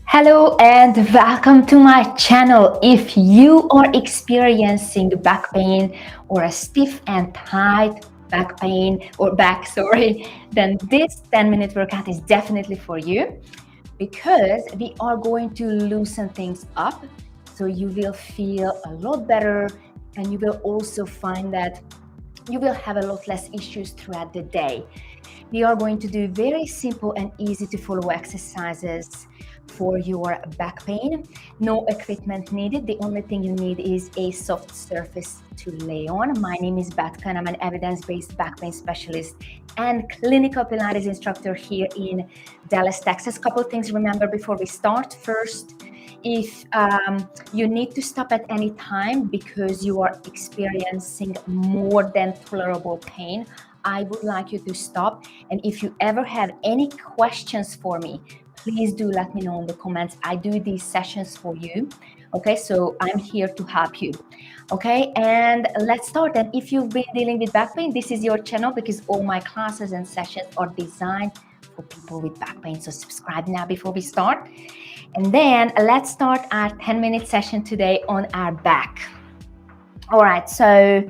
Hello and welcome to my channel. If you are experiencing back pain or a stiff and tight back pain or back, sorry, then this 10-minute workout is definitely for you because we are going to loosen things up so you will feel a lot better and you will also find that you will have a lot less issues throughout the day. We are going to do very simple and easy to follow exercises for your back pain. No equipment needed. The only thing you need is a soft surface to lay on. My name is Betka and I'm an evidence-based back pain specialist and clinical Pilates instructor here in Dallas, Texas. Couple of things to remember before we start. First, if you need to stop at any time because you are experiencing more than tolerable pain, I would like you to stop. And if you ever have any questions for me, please do let me know in the comments. I do these sessions for you. Okay, so I'm here to help you. Okay, and let's start. And if you've been dealing with back pain, this is your channel because all my classes and sessions are designed for people with back pain. So subscribe now before we start. And then let's start our 10-minute session today on our back. All right, so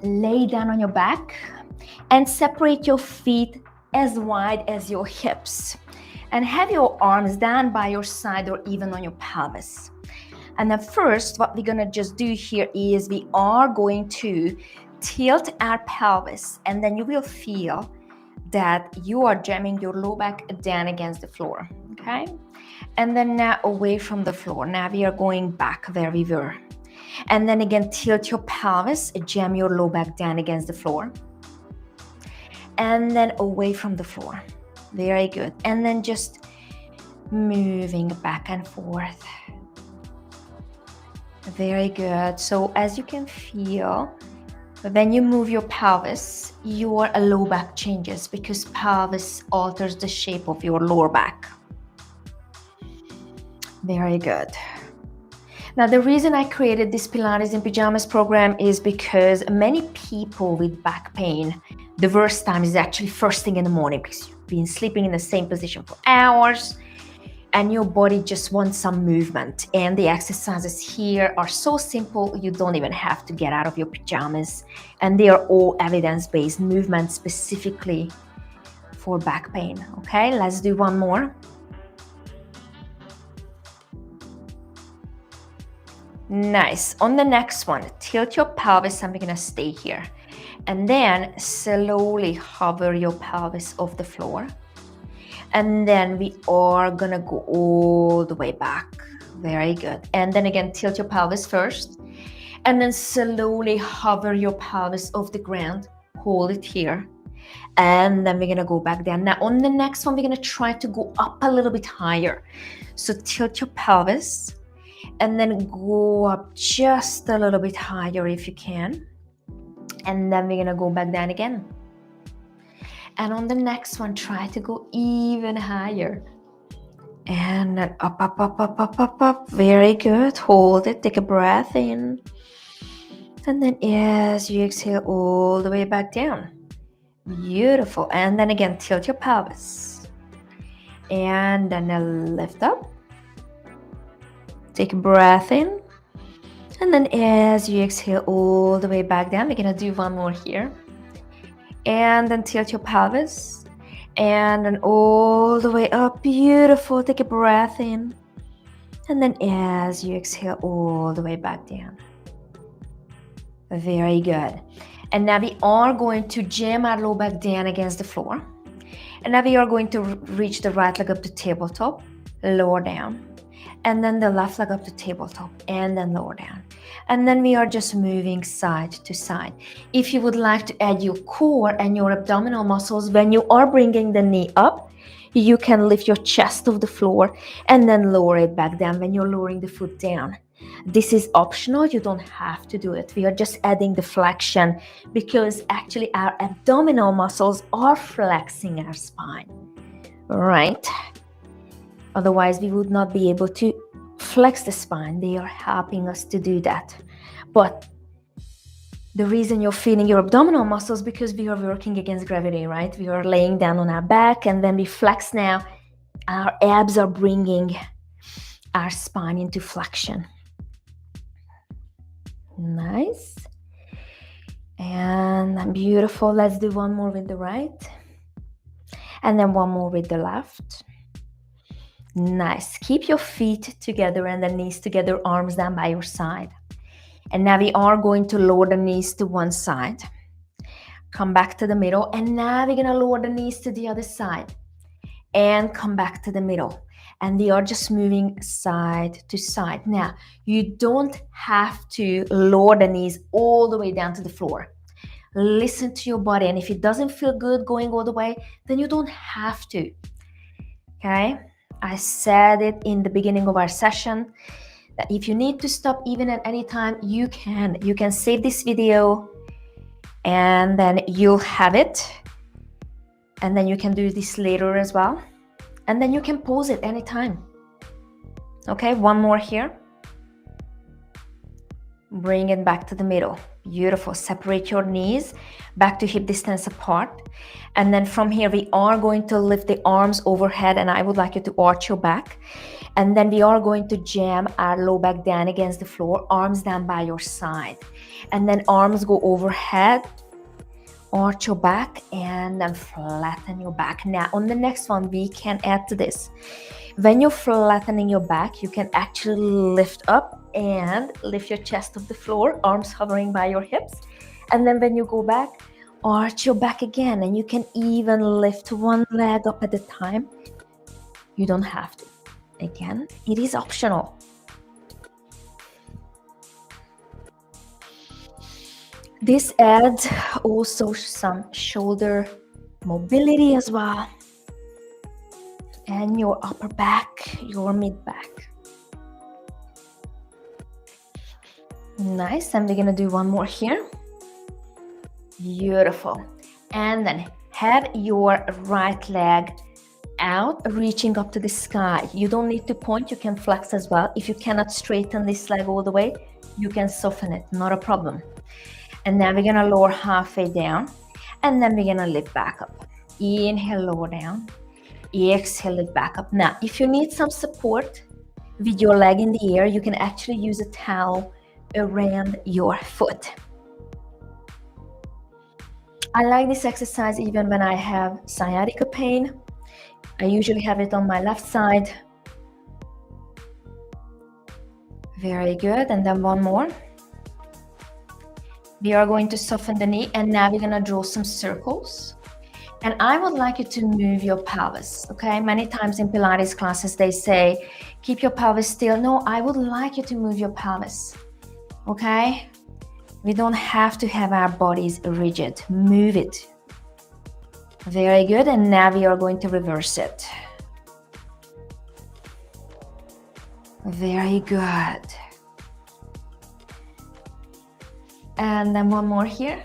lay down on your back and separate your feet as wide as your hips. And have your arms down by your side or even on your pelvis. And then first, what we're gonna just do here is we are going to tilt our pelvis, and then you will feel that you are jamming your low back down against the floor, okay? And then now away from the floor. Now we are going back where we were. And then again, tilt your pelvis, jam your low back down against the floor. And then away from the floor. Very good. And then just moving back and forth. Very good. So as you can feel, when you move your pelvis, your low back changes because pelvis alters the shape of your lower back. Very good. Now, the reason I created this Pilates in Pajamas program is because many people with back pain, the worst time is actually first thing in the morning because you've been sleeping in the same position for hours and your body just wants some movement. And the exercises here are so simple, you don't even have to get out of your pajamas. And they are all evidence-based movements specifically for back pain. Okay, let's do one more. Nice. On the next one, tilt your pelvis and we're gonna stay here. And then slowly hover your pelvis off the floor. And then we are gonna go all the way back. Very good. And then again, tilt your pelvis first. And then slowly hover your pelvis off the ground. Hold it here. And then we're gonna go back down. Now on the next one, we're gonna try to go up a little bit higher. So tilt your pelvis. And then go up just a little bit higher if you can. And then we're gonna go back down again. And on the next one, try to go even higher. And then up, up, up, up, up, up, up. Very good. Hold it. Take a breath in. And then as you exhale, all the way back down. Beautiful. And then again, tilt your pelvis. And then lift up. Take a breath in. And then as you exhale all the way back down, we're gonna do one more here. And then tilt your pelvis. And then all the way up. Beautiful. Take a breath in. And then as you exhale all the way back down. Very good. And now we are going to jam our low back down against the floor. And now we are going to reach the right leg up to tabletop, lower down. And then the left leg up to tabletop and then lower down. And then we are just moving side to side. If you would like to add your core and your abdominal muscles, when you are bringing the knee up, you can lift your chest off the floor and then lower it back down when you're lowering the foot down. This is optional. You don't have to do it. We are just adding the flexion because actually our abdominal muscles are flexing our spine, right? Otherwise, we would not be able to flex the spine. They are helping us to do that. But the reason you're feeling your abdominal muscles because we are working against gravity, right? We are laying down on our back and then we flex now. Our abs are bringing our spine into flexion. Nice. And beautiful. Let's do one more with the right. And then one more with the left. Nice. Keep your feet together and the knees together, arms down by your side. And now we are going to lower the knees to one side. Come back to the middle. And now we're going to lower the knees to the other side. And come back to the middle. And we are just moving side to side. Now, you don't have to lower the knees all the way down to the floor. Listen to your body. And if it doesn't feel good going all the way, then you don't have to. Okay? I said it in the beginning of our session that if you need to stop even at any time, you can. You can save this video and then you'll have it. And then you can do this later as well. And then you can pause it anytime. Okay, one more here. Bring it back to the middle. Beautiful. Separate your knees back to hip distance apart. And then from here, we are going to lift the arms overhead, and I would like you to arch your back. And then we are going to jam our low back down against the floor, arms down by your side. And then arms go overhead. Arch your back and then flatten your back. Now on the next one, we can add to this. When you're flattening your back, you can actually lift up and lift your chest off the floor, arms hovering by your hips. And then when you go back, arch your back again, and you can even lift one leg up at a time. You don't have to. Again, it is optional. This adds also some shoulder mobility as well. And your upper back, your mid back. Nice, and we're gonna do one more here. Beautiful. And then have your right leg out, reaching up to the sky. You don't need to point, you can flex as well. If you cannot straighten this leg all the way, you can soften it, not a problem. And then we're gonna lower halfway down, and then we're gonna lift back up. Inhale, lower down. Exhale, lift back up. Now, if you need some support with your leg in the air, you can actually use a towel around your foot. I like this exercise even when I have sciatica pain. I usually have it on my left side. Very good. And then one more. We are going to soften the knee, and now we're going to draw some circles. And I would like you to move your pelvis, okay? Many times in Pilates classes, they say, keep your pelvis still. No, I would like you to move your pelvis, okay? We don't have to have our bodies rigid. Move it. Very good. And now we are going to reverse it. Very good. And then one more here.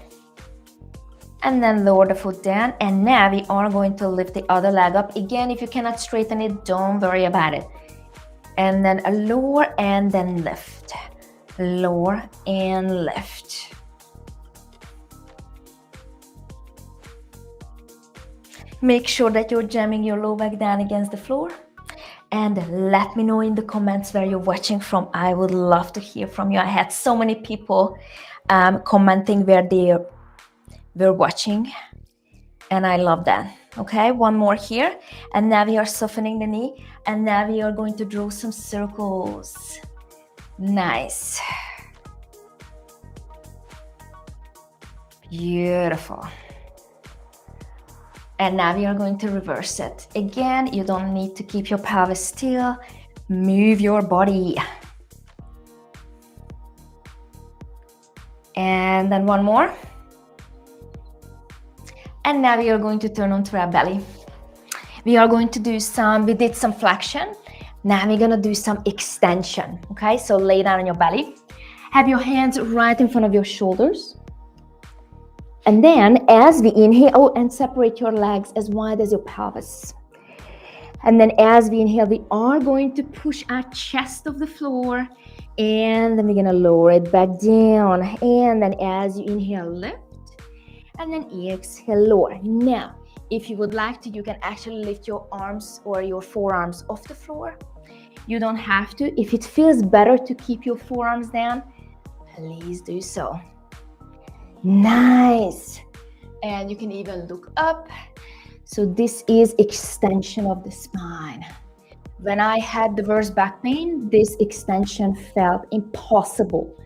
And then lower the foot down. And now we are going to lift the other leg up. Again, if you cannot straighten it, don't worry about it. And then a lower and then lift. Lower and lift. Make sure that you're jamming your low back down against the floor. And let me know in the comments where you're watching from. I would love to hear from you. I had so many people commenting where they were watching, and I love that. Okay, one more here, and now we are softening the knee, and now we are going to draw some circles. Nice. Beautiful. And now we are going to reverse it. Again, you don't need to keep your pelvis still. Move your body. And then one more. And now we are going to turn onto our belly. We are going to do we did some flexion. Now we're gonna do some extension, okay? So lay down on your belly. Have your hands right in front of your shoulders. And then as we inhale, and separate your legs as wide as your pelvis. And then as we inhale, we are going to push our chest off the floor. And then we're gonna lower it back down. And then as you inhale, lift. And then exhale, lower. Now, if you would like to, you can actually lift your arms or your forearms off the floor. You don't have to. If it feels better to keep your forearms down, please do so. Nice. And you can even look up. So this is extension of the spine. When I had the worst back pain, this extension felt impossible.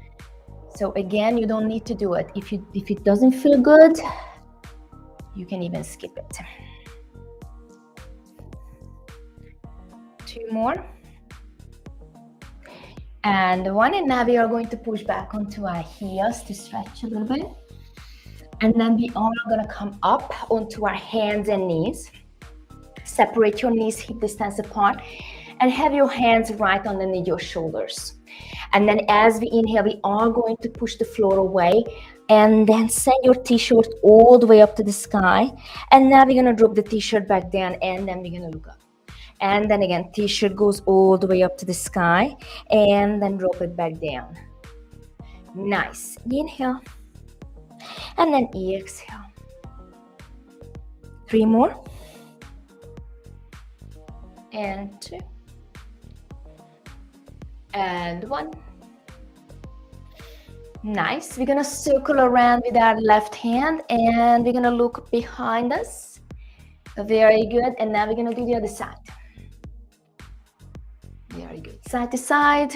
So again, you don't need to do it. If it doesn't feel good, you can even skip it. 2 more. And 1, and now we are going to push back onto our heels to stretch a little bit. And then we are gonna come up onto our hands and knees. Separate your knees hip distance apart and have your hands right underneath your shoulders. And then as we inhale, we are going to push the floor away and then send your t-shirt all the way up to the sky. And now we're gonna drop the t-shirt back down and then we're gonna look up. And then again, t-shirt goes all the way up to the sky and then drop it back down. Nice. Inhale. And then exhale. 3 more. And 2. And 1. Nice. We're gonna circle around with our left hand and we're gonna look behind us. Very good. And now we're gonna do the other side. Very good. Side to side.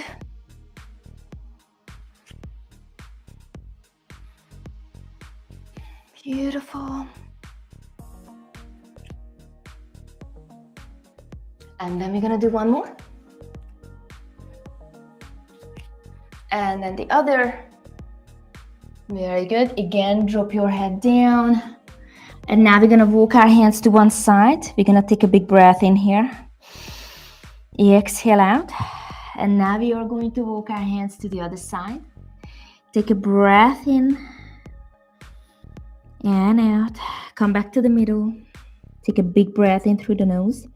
Beautiful. And then we're gonna do 1 more. And then the other. Very good. Again, drop your head down. And now we're gonna walk our hands to one side. We're gonna take a big breath in here. Exhale out. And now we are going to walk our hands to the other side. Take a breath in and out. Come back to the middle. Take a big breath in through the nose.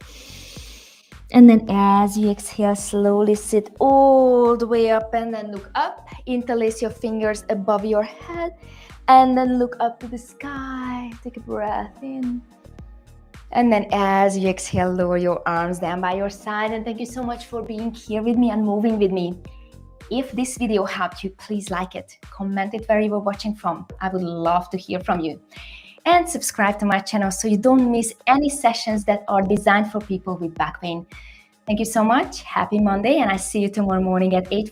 And then as you exhale, slowly sit all the way up and then look up. Interlace your fingers above your head and then look up to the sky. Take a breath in. And then as you exhale, lower your arms down by your side. And thank you so much for being here with me and moving with me. If this video helped you, please like it. Comment it where you were watching from. I would love to hear from you. And subscribe to my channel so you don't miss any sessions that are designed for people with back pain. Thank you so much. Happy Monday, and I see you tomorrow morning at 8.